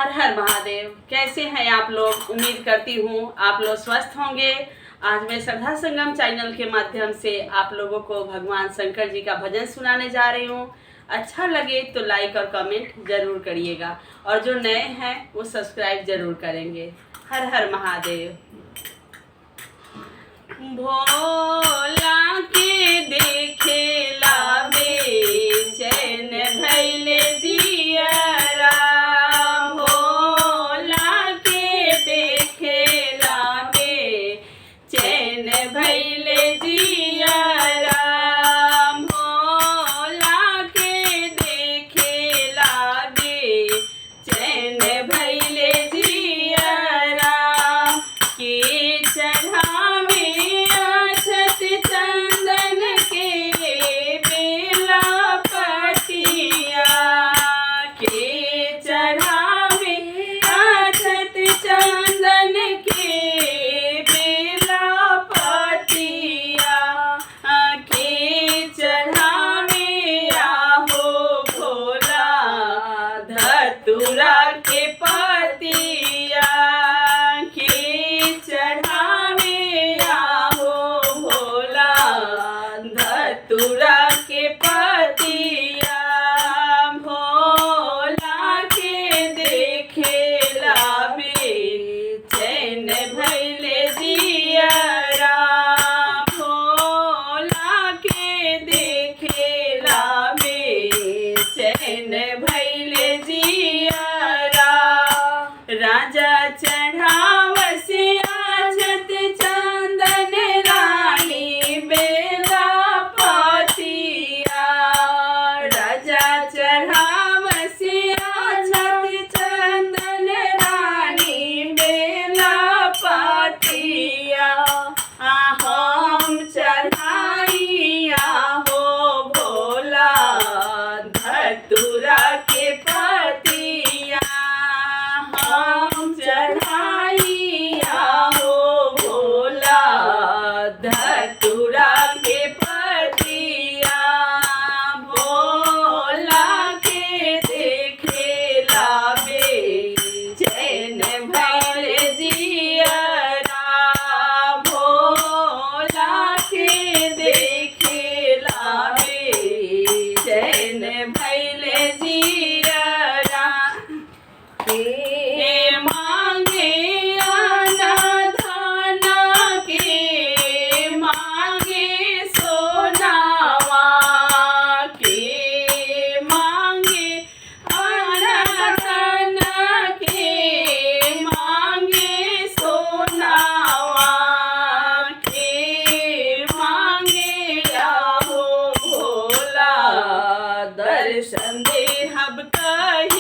हर हर महादेव। कैसे हैं आप लोग? उम्मीद करती हूँ आप लोग स्वस्थ होंगे। आज मैं श्रद्धा संगम चैनल के माध्यम से आप लोगों को भगवान शंकर जी का भजन सुनाने जा रही हूँ। अच्छा लगे तो लाइक और कमेंट जरूर करिएगा और जो नए हैं वो सब्सक्राइब जरूर करेंगे। हर हर महादेव। भोला के देखेला बेचैन भइले जियरा, भोला के देखेला बेचैन भइले जियरा, भोला के देखेला बेचैन भइले जियरा, के चढ़ावे चंदन के बेला पतिया, के चढ़ावे अक्षत चंदन के बेला पतिया, के चढ़ावे आहो भोला धतूरा के पतिया, के चढ़ावे आहो भोला धतूरा के पतिया, भोला के देखेला बेचैन भइले जियरा, भोला के देखेला बेचैन भइले जियरा, राजा चढ़ावसे आछत चंदन रानी बेला पतिया, राजा चढ़ावसे आछत चंदन रानी बेला पतिया, हम चढ़ाइया हो भोला धतूरा के पतिया, हम चढ़ाइया हो भोला धतूरा के पतिया, भोला के देखेला बेचैन भइले जियरा, भोला के देखेला बेचैन भइले जियरा, के मांगे आना धाना के मांगे सोनावा, के मांगे आना धाना के मांगे सोनावा, के मांगे आहो भोला दर्शन देहब कहिया,